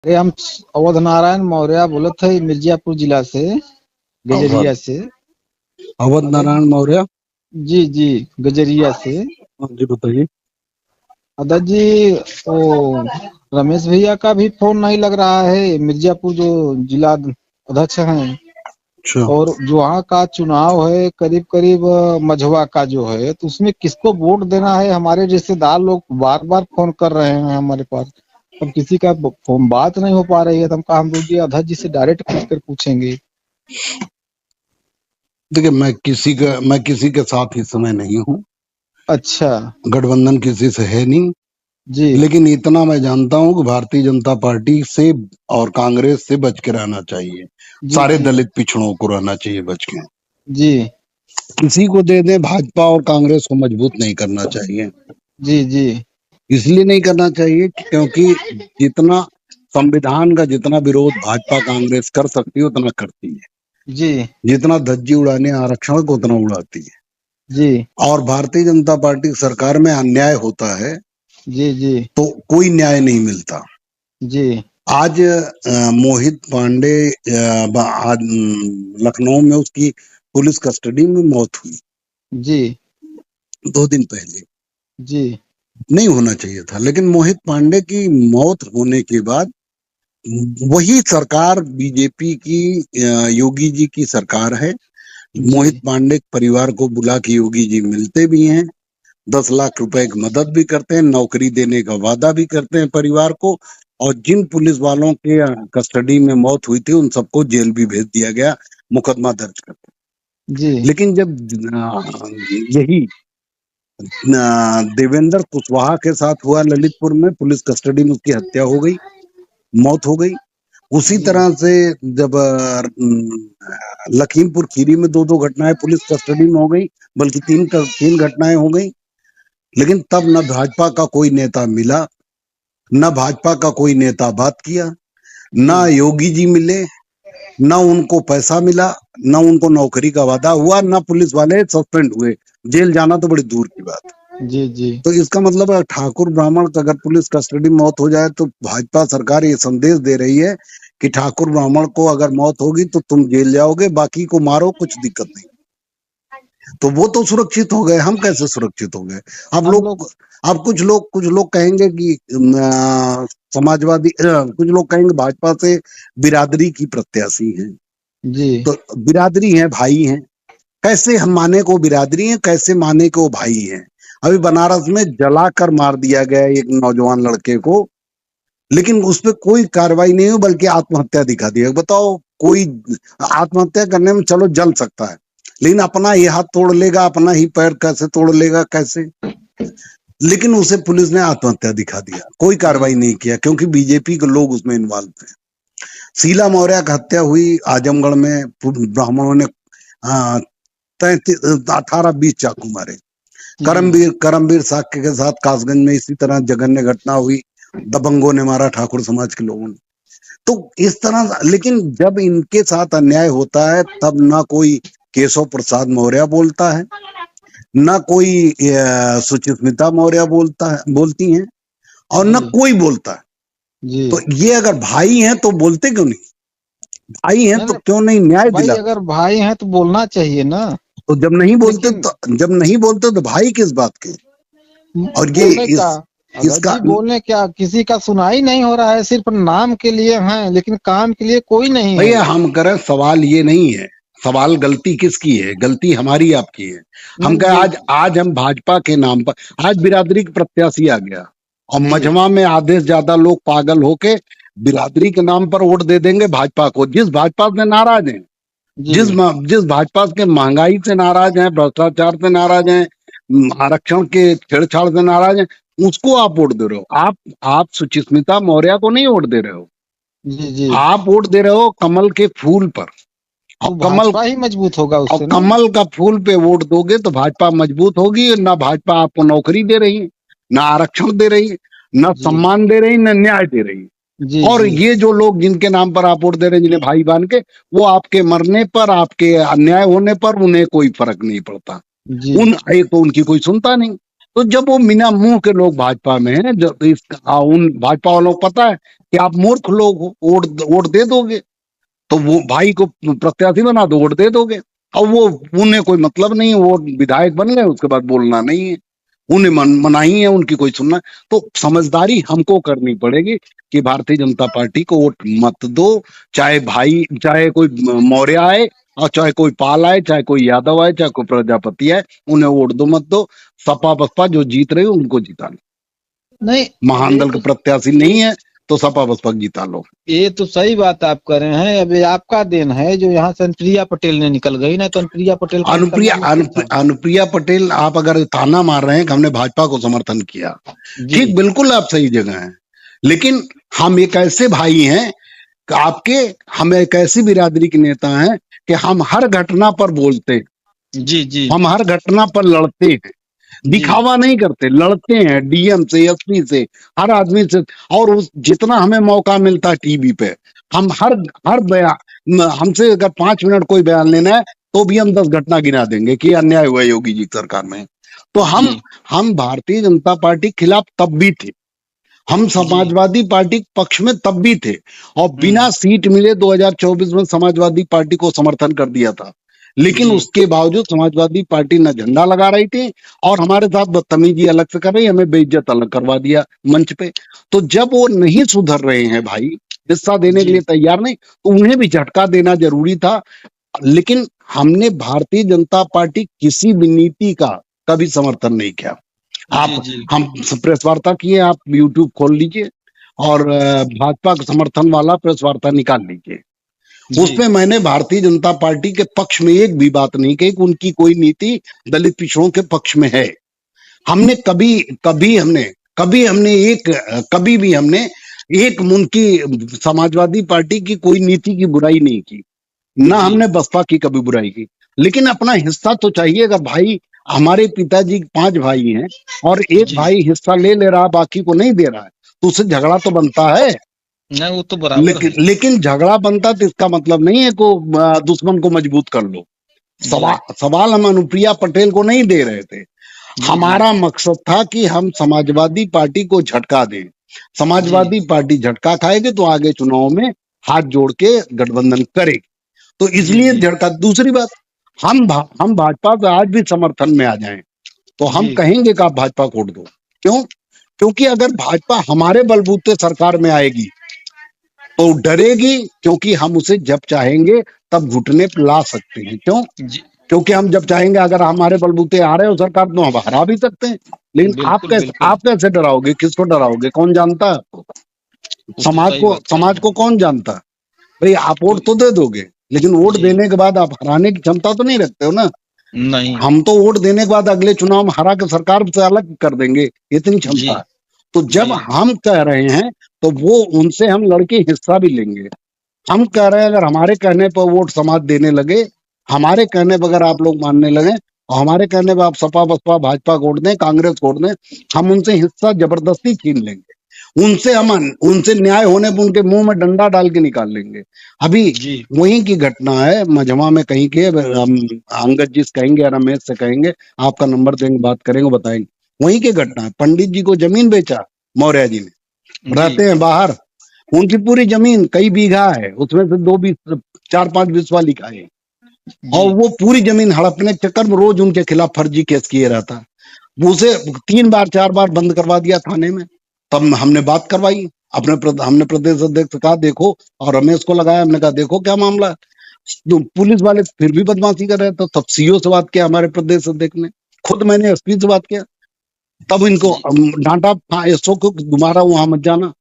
अरे हम अवध नारायण मौर्य बोलत है मिर्जापुर जिला से, अवध गजरिया से। अवध अदाजी, नारायण मौर्य। जी जी, गजरिया से। हाँ जी, बताइए। अदाजी, वो रमेश भैया का भी फोन नहीं लग रहा है, मिर्जापुर जो जिला अध्यक्ष हैं। अच्छा। और जो वहाँ का चुनाव है करीब करीब मझवा का जो है, तो उसमें किसको वोट देना है, हमारे रिश्तेदार लोग बार बार फोन कर रहे हैं हमारे पास। अब किसी का फोन बात नहीं हो पा रही है, तो हम कहा हम लोग ये अध्यक्ष जी से डायरेक्ट पूछ कर पूछेंगे। देखिए, मैं किसी के साथ इस समय नहीं हूँ। अच्छा। गठबंधन किसी से है नहीं। जी लेकिन इतना मैं जानता हूँ कि भारतीय जनता पार्टी से और कांग्रेस से बच के रहना चाहिए। जी सारे जी दलित पिछड़ों को रहना चाहिए बच के। जी किसी को दे दें, भाजपा और कांग्रेस को मजबूत नहीं करना चाहिए। जी जी इसलिए नहीं करना चाहिए क्योंकि जितना संविधान का जितना विरोध भाजपा कांग्रेस कर सकती है उतना करती है। जी जितना धज्जी उड़ाने आरक्षण को उतना उड़ाती है। जी और भारतीय जनता पार्टी सरकार में अन्याय होता है जी जी तो कोई न्याय नहीं मिलता। जी आज मोहित पांडे आज लखनऊ में उसकी पुलिस कस्टडी में मौत हुई जी 2 दिन पहले। जी नहीं होना चाहिए था, लेकिन मोहित पांडे की मौत होने के बाद वही सरकार बीजेपी की योगी जी की सरकार है। जी मोहित पांडे परिवार को बुला के योगी जी मिलते भी हैं, 10 लाख रुपए की मदद भी करते हैं, नौकरी देने का वादा भी करते हैं परिवार को। और जिन पुलिस वालों के कस्टडी में मौत हुई थी उन सबको जेल भी भेज दिया गया, मुकदमा दर्ज करके। जी लेकिन जब यही देवेंद्र कुशवाहा के साथ हुआ ललितपुर में, पुलिस कस्टडी में उसकी हत्या हो गई, मौत हो गई। उसी जी तरह से जब लखीमपुर खीरी में दो दो घटनाएं पुलिस कस्टडी में हो गई, बल्कि तीन घटनाएं हो गई। लेकिन तब न भाजपा का कोई नेता मिला, न भाजपा का कोई नेता बात किया, जी न योगी जी मिले, न उनको पैसा मिला, न उनको नौकरी का वादा हुआ, न पुलिस वाले सस्पेंड हुए। जेल जाना तो बड़ी दूर की बात। जी जी तो इसका मतलब है ठाकुर ब्राह्मण का अगर पुलिस कस्टडी में मौत हो जाए तो भाजपा सरकार ये संदेश दे रही है कि ठाकुर ब्राह्मण को अगर मौत होगी तो तुम जेल जाओगे, बाकी को मारो, कुछ दिक्कत नहीं। तो वो तो सुरक्षित हो गए, हम कैसे सुरक्षित हो गए? अब हम लोग। लोग अब कुछ लोग कहेंगे कि समाजवादी, कुछ लोग कहेंगे भाजपा से बिरादरी की प्रत्याशी हैं। जी तो बिरादरी है, भाई हैं। कैसे हम माने को बिरादरी है, कैसे माने को भाई हैं? अभी बनारस में जलाकर मार दिया गया एक नौजवान लड़के को, लेकिन उस पर कोई कार्रवाई नहीं हुई, बल्कि आत्महत्या दिखा दिया। बताओ, कोई आत्महत्या करने में चलो जल सकता है, लेकिन अपना ही हाथ तोड़ लेगा, अपना ही पैर कैसे तोड़ लेगा, कैसे? लेकिन उसे पुलिस ने आत्महत्या दिखा दिया, कोई जी कार्रवाई नहीं किया, क्योंकि बीजेपी के लोग उसमें इन्वॉल्व थे। शीला मौर्य की हत्या हुई आजमगढ़ में, ब्राह्मणों ने 18-20 चाकू मारे। जी करमवीर साक्य के साथ कासगंज में इसी तरह जघन्य घटना हुई, दबंगों ने मारा ठाकुर समाज के लोगों ने। तो इस तरह, लेकिन जब इनके साथ अन्याय होता है तब ना कोई केशव प्रसाद मौर्य बोलता है, ना कोई सुचिस्मिता मौर्य बोलती हैं, और जी ना कोई बोलता है। जी तो ये अगर भाई हैं तो बोलते क्यों नहीं? भाई हैं नहीं तो नहीं, क्यों नहीं न्याय भाई दिलाते? अगर भाई हैं तो बोलना चाहिए ना। तो लेकिन जब नहीं बोलते तो भाई किस बात के? और ये बोलने का, अगर इसका जी बोलने क्या, किसी का सुनाई नहीं हो रहा है, सिर्फ नाम के लिए हैं, लेकिन काम के लिए कोई नहीं है। भैया, हम करें, सवाल ये नहीं है। सवाल गलती किसकी है? गलती हमारी आपकी है। हम नहीं कहे ये। आज हम भाजपा के नाम पर आज बिरादरी के प्रत्याशी आ गया, और जी मजमा में आधे से ज्यादा लोग पागल होके बिरादरी के नाम पर वोट दे देंगे भाजपा को। जिस भाजपा से नाराज हैं, जी जिस भाजपा के महंगाई से नाराज हैं, भ्रष्टाचार से नाराज हैं, आरक्षण के छेड़छाड़ से नाराज हैं, उसको आप वोट दे रहे हो। आप सुचिस्मिता मौर्य को नहीं वोट दे रहे हो, जी जी आप वोट दे रहे हो कमल के फूल पर। और तो कमल भाजपा ही मजबूत होगा और उससे ना। कमल का फूल पे वोट दोगे तो भाजपा मजबूत होगी। ना भाजपा आपको नौकरी दे रही है, ना आरक्षण दे रही है, ना जी सम्मान दे रही, ना न्याय दे रही। जी और जी ये जो लोग जिनके नाम पर आप वोट दे रहे हैं, जिन्हें भाई मान के, वो आपके मरने पर, आपके अन्याय होने पर उन्हें कोई फर्क नहीं पड़ता। जी एक तो उनकी कोई सुनता नहीं, तो जब वो बिना मुंह के लोग भाजपा में हैं, जब उन भाजपा वालों को पता है कि आप मूर्ख लोग हो, वोट वोट दे दोगे, तो वो भाई को प्रत्याशी बना दो, वोट दे दोगे। और वो उन्हें कोई मतलब नहीं है, वो विधायक बन गए, उसके बाद बोलना नहीं है, उन्हें मनाही है उनकी कोई सुनना। तो समझदारी हमको करनी पड़ेगी कि भारतीय जनता पार्टी को वोट मत दो, चाहे भाई, चाहे कोई मौर्य आए, और चाहे कोई पाल आए, चाहे कोई यादव आए, चाहे कोई प्रजापति आए, उन्हें वोट दो मत दो। सपा बसपा जो जीत रही है उनको जिता लो। नहीं, महान ये दल के प्रत्याशी नहीं है तो सपा बसपा जीता लो। ये तो सही बात आप कर रहे हैं। अब ये आपका देन है जो यहाँ से अनुप्रिया पटेल ने निकल गई, ना तो अनुप्रिया पटेल का अनुप्रिया निकलना मुश्किल था। अनुप्रिया पटेल, आप अगर ताना मार रहे हैं कि हमने भाजपा को समर्थन किया, जी ठीक, बिल्कुल आप सही जगह हैं, लेकिन हम एक ऐसे भाई हैं कि आपके, हम एक ऐसी बिरादरी के नेता हैं कि हम हर घटना पर बोलते हैं, जी जी हम हर घटना पर लड़ते हैं, जी दिखावा नहीं करते, लड़ते हैं डीएम से, एसपी से, हर आदमी से। और उस जितना हमें मौका मिलता है टीवी पे, हम हर बयान, हमसे अगर 5 मिनट कोई बयान लेना है तो भी हम 10 घटना गिना देंगे कि अन्याय हुआ योगी जी की सरकार में। तो जी हम भारतीय जनता पार्टी के खिलाफ तब भी थे, हम जी समाजवादी पार्टी के पक्ष में तब भी थे, और बिना हम्म सीट मिले 2024 में समाजवादी पार्टी को समर्थन कर दिया था। लेकिन जी उसके बावजूद समाजवादी पार्टी न झंडा लगा रही थी, और हमारे साथ बदतमीजी अलग से कर रही, हमें बेइज्जत अलग करवा दिया मंच पे। तो जब वो नहीं सुधर रहे हैं भाई, हिस्सा देने के जी लिए तैयार नहीं, तो उन्हें भी झटका देना जरूरी था। लेकिन हमने भारतीय जनता पार्टी किसी भी नीति का कभी समर्थन नहीं किया। जी आप, जी हम प्रेस वार्ता किए, आप यूट्यूब खोल लीजिए और भाजपा का समर्थन वाला प्रेस वार्ता निकाल लीजिए, जी उसमें मैंने भारतीय जनता पार्टी के पक्ष में एक भी बात नहीं कही कि उनकी कोई नीति दलित पिछड़ों के पक्ष में है। हमने कभी कभी हमने कभी भी हमने एक उनकी समाजवादी पार्टी की कोई नीति की बुराई नहीं की, ना जी हमने बसपा की कभी बुराई की। लेकिन अपना हिस्सा तो चाहिए। अगर भाई, हमारे पिताजी 5 भाई हैं और एक जी भाई हिस्सा ले रहा, बाकी को नहीं दे रहा है, तो उससे झगड़ा तो बनता है। नहीं, वो तो बराबर है। लेकिन झगड़ा बनता तो इसका मतलब नहीं है को दुश्मन को मजबूत कर लो। जी सवाल हम अनुप्रिया पटेल को नहीं दे रहे थे, जी जी हमारा मकसद था कि हम समाजवादी पार्टी को झटका दें। जी समाजवादी पार्टी झटका खाएगी तो आगे चुनाव में हाथ जोड़ के गठबंधन करेगी, तो जी इसलिए जी झटका। दूसरी बात, हम भाजपा से आज भी समर्थन में आ जाएं तो हम जी कहेंगे कि आप भाजपा को वोट दो। क्यों? क्योंकि अगर भाजपा हमारे बलबूते सरकार में आएगी तो डरेगी, क्योंकि हम उसे जब चाहेंगे तब घुटने पे ला सकते हैं। क्यों? जी क्योंकि हम जब चाहेंगे, अगर हमारे बलबूते आ रहे हो सरकार, तो हम हरा भी सकते हैं। लेकिन बिल्कुल बिल्कुल, आप कैसे डराओगे? किसको डराओगे? कौन जानता है आपको? वो तो सही बात कह समाज रहे को कौन जानता है? भाई, आप हैं। वोट तो दे दोगे, लेकिन वोट जी देने के बाद आप हराने की क्षमता तो नहीं रखते हो ना। नहीं। हम तो वोट देने के बाद अगले चुनाव में हरा के सरकार से अलग कर देंगे, इतनी जी क्षमता है। तो जब जी हम कह रहे हैं तो वो उनसे हम लड़के हिस्सा भी लेंगे। हम कह रहे हैं अगर हमारे कहने पर वोट समाज देने लगे, हमारे कहने पर अगर आप लोग मानने लगे, और हमारे कहने पर आप सपा बसपा भाजपा को वोट दें, कांग्रेस को वोट दें, हम उनसे हिस्सा जबरदस्ती छीन लेंगे। उनसे न्याय होने पर उनके मुंह में डंडा डाल के निकाल लेंगे। अभी जी वहीं की घटना है मझवा में, कहीं के, हम अंगद जी से कहेंगे या रमेश से कहेंगे, आपका नंबर देंगे, बात करेंगे, बताएंगे। वहीं की घटना है, पंडित जी को जमीन बेचा मौर्य जी ने, जी रहते हैं बाहर, उनकी पूरी जमीन कई बीघा है, उसमें से 2 बीस 4-5 बिस्वा लिखा है, जी और वो पूरी जमीन हड़पने के चक्कर में रोज उनके खिलाफ फर्जी केस किए रहता। उसे 3 बार 4 बार बंद करवा दिया थाने में। तब हमने बात करवाई, हमने प्रदेश अध्यक्ष से कहा देखो, और रमेश को लगाया, हमने कहा देखो क्या मामला है। तो पुलिस वाले फिर भी बदमाशी कर रहे थे, तब सीओ से बात किया हमारे प्रदेश अध्यक्ष ने, खुद मैंने एसपी से बात किया, तब इनको जी डांटा, हाँ, एसओ को दोबारा वहां मत जाना।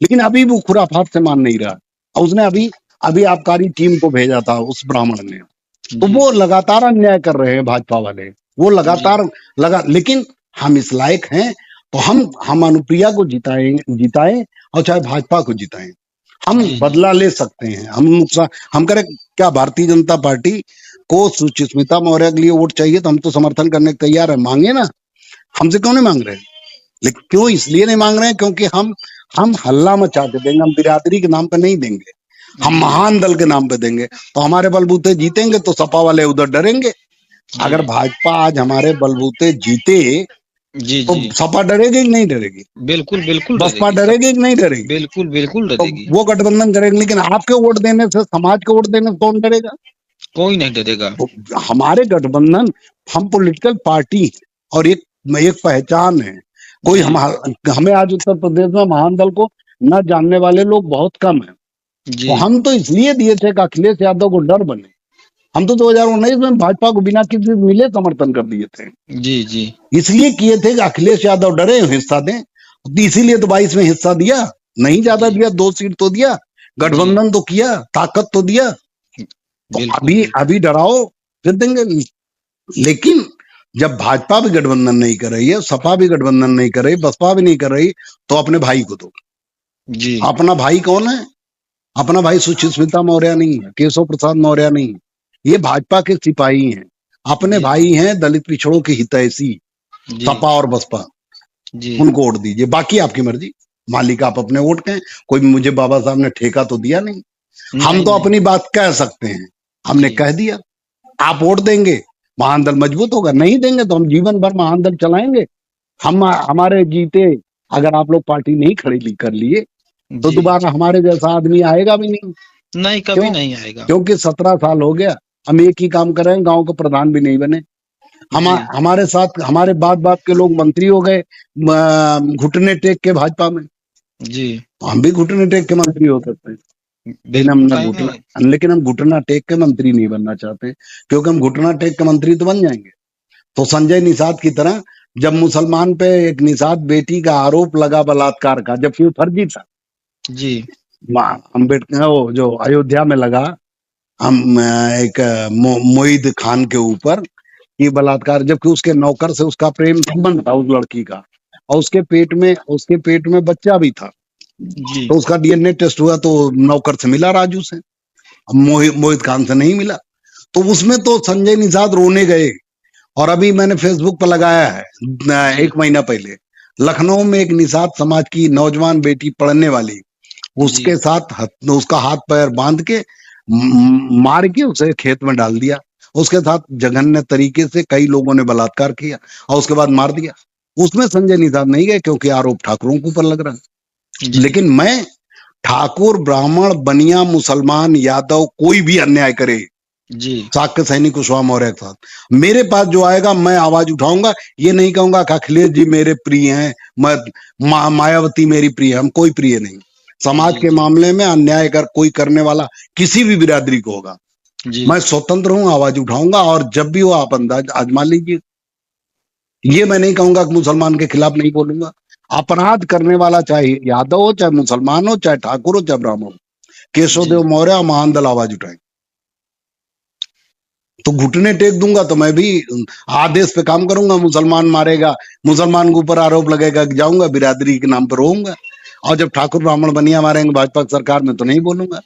लेकिन अभी वो खुराफात से मान नहीं रहा, और उसने अभी अभी आबकारी टीम को भेजा था उस ब्राह्मण ने। तो जी वो लगातार अन्याय कर रहे हैं भाजपा वाले, वो जी लगातार लेकिन हम इस लायक हैं तो हम अनुप्रिया को जिताएं और चाहे भाजपा को जिताएं, हम जी जी बदला ले सकते हैं। हम करें क्या? भारतीय जनता पार्टी को सुचिस्मिता मौर्य के लिए वोट चाहिए तो हम तो समर्थन करने के तैयार है, मांगे ना, हमसे क्यों नहीं मांग रहे? लेकिन क्यों इसलिए नहीं मांग रहे हैं क्योंकि हम हल्ला मचा के देंगे, हम बिरादरी के नाम पे नहीं देंगे, हम जी महान दल के नाम पे देंगे। तो हमारे बलबूते जीतेंगे तो सपा वाले उधर डरेंगे। जी अगर भाजपा आज हमारे बलबूते जीते जी तो जी, सपा डरेगी कि नहीं डरेगी? बिल्कुल बिल्कुल बसपा डरेगी सब। डरेगी कि नहीं डरेगी? बिल्कुल बिल्कुल तो डरेगी। वो गठबंधन करेगी, लेकिन आपके वोट देने से, समाज के वोट देने से कौन डरेगा? कोई नहीं डरेगा। तो हमारे गठबंधन, हम पॉलिटिकल पार्टी और एक एक पहचान है। कोई जी हमें आज उत्तर प्रदेश में महान दल को न जानने वाले लोग बहुत कम हैं। जी तो हम तो इसलिए दिए थे कि अखिलेश यादव को डर बने। हम तो 2019 में भाजपा को बिना किसी मिले समर्थन कर दिए थे। जी जी इसलिए किए थे कि अखिलेश यादव डरे, हिस्सा दें। तो इसीलिए तो 22 में हिस्सा दिया, नहीं ज्यादा जी दिया, 2 सीट तो दिया, जी, गठबंधन तो किया, ताकत तो दिया। तो बिल्कुल अभी बिल्कुल। अभी डराओ, फिर देंगे। लेकिन जब भाजपा भी गठबंधन नहीं कर रही है, सपा भी गठबंधन नहीं कर रही, बसपा भी नहीं कर रही, तो अपने भाई को दो। जी अपना भाई कौन है? अपना भाई सुचिस्मिता मौर्य नहीं है, केशव प्रसाद मौर्य नहीं है, ये भाजपा के सिपाही हैं। अपने जी भाई हैं दलित पिछड़ों के हितैषी, जी सपा और बसपा। जी उनको वोट दीजिए, बाकी आपकी मर्जी, मालिक आप अपने वोट के हैं। कोई मुझे बाबा साहब ने ठेका तो दिया नहीं। हम नहीं तो नहीं। अपनी बात कह सकते हैं, हमने जी कह दिया। आप वोट देंगे, महान दल मजबूत होगा, नहीं देंगे तो हम जीवन भर महान दल चलाएंगे। हम हमारे जीते, अगर आप लोग पार्टी नहीं खड़ी कर लिए, तो जी, दोबारा हमारे जैसा आदमी आएगा भी नहीं। नहीं कभी क्यों? नहीं आएगा। क्योंकि 17 साल हो गया, हम एक ही काम कर रहे हैं, गांव के प्रधान भी नहीं बने। जी हमारे साथ हमारे बात बात के लोग मंत्री हो गए, घुटने टेक के भाजपा में। जी, तो हम भी घुटने टेक के मंत्री हो सकते हैं, लेकिन हम बिल्कुल न कहेंगे। घुटना लेकिन हम घुटना टेक के मंत्री नहीं बनना चाहते, क्योंकि हम घुटना टेक के मंत्री तो बन जाएंगे तो संजय निषाद की तरह, जब मुसलमान पे एक निषाद बेटी का आरोप लगा बलात्कार का, जबकि वो फर्जी था, जी अम्बेडकर वो जो अयोध्या में लगा, हम एक मोईद खान के ऊपर ये बलात्कार, जबकि उसके नौकर से उसका प्रेम संबंध था उस लड़की का, और उसके पेट में बच्चा भी था। जी तो उसका डीएनए टेस्ट हुआ तो नौकर से मिला, राजू से। अब मोहित खान से नहीं मिला। तो उसमें तो संजय निषाद रोने गए। और अभी मैंने फेसबुक पर लगाया है, जी 1 महीना पहले, लखनऊ में एक निषाद समाज की नौजवान बेटी पढ़ने वाली, जी उसके साथ उसका हाथ पैर बांध के मार के उसे खेत में डाल दिया। उसके साथ जघन्य तरीके से कई लोगों ने बलात्कार किया और उसके बाद मार दिया। उसमें संजय निषाद नहीं गए, क्योंकि आरोप ठाकुरों के ऊपर लग रहा है। जी लेकिन मैं, ठाकुर, ब्राह्मण, बनिया, मुसलमान, यादव, कोई भी अन्याय करे, जी साक्य सैनिक कुशवाहा मौर्य के साथ मेरे पास जो आएगा, मैं आवाज उठाऊंगा। ये नहीं कहूंगा कि अखिलेश जी मेरे प्रिय हैं, मायावती मेरी प्रिय है। हम कोई प्रिय नहीं। समाज जी के जी मामले में अन्याय कर कोई करने वाला किसी भी बिरादरी को होगा, जी मैं स्वतंत्र हूं, आवाज उठाऊंगा। और जब भी वो आप अंदाज आजमा लीजिए। ये मैं नहीं कहूंगा कि मुसलमान के खिलाफ नहीं बोलूंगा। अपराध करने वाला चाहे यादव हो, चाहे मुसलमान हो, चाहे ठाकुर हो, चाहे ब्राह्मण हो, केशव जी देव मौर्य और महान दल आवाज उठाए। तो घुटने टेक दूंगा, तो मैं भी आदेश पे काम करूंगा। मुसलमान मारेगा, मुसलमान के ऊपर आरोप लगेगा, कि जाऊंगा बिरादरी के नाम पर रोऊंगा। और जब ठाकुर ब्राह्मण बनिया मारेंगे भाजपा की सरकार में, तो नहीं बोलूंगा।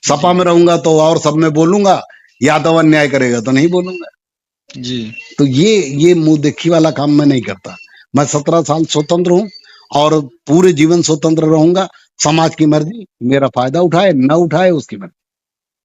सपा जी में रहूंगा तो और सब में बोलूंगा, यादव अन्याय करेगा तो नहीं बोलूंगा। जी तो ये मुंह देखी वाला काम मैं नहीं करता। मैं 17 साल स्वतंत्र हूँ और पूरे जीवन स्वतंत्र रहूंगा। समाज की मर्जी, मेरा फायदा उठाए न उठाए उसकी मर्जी।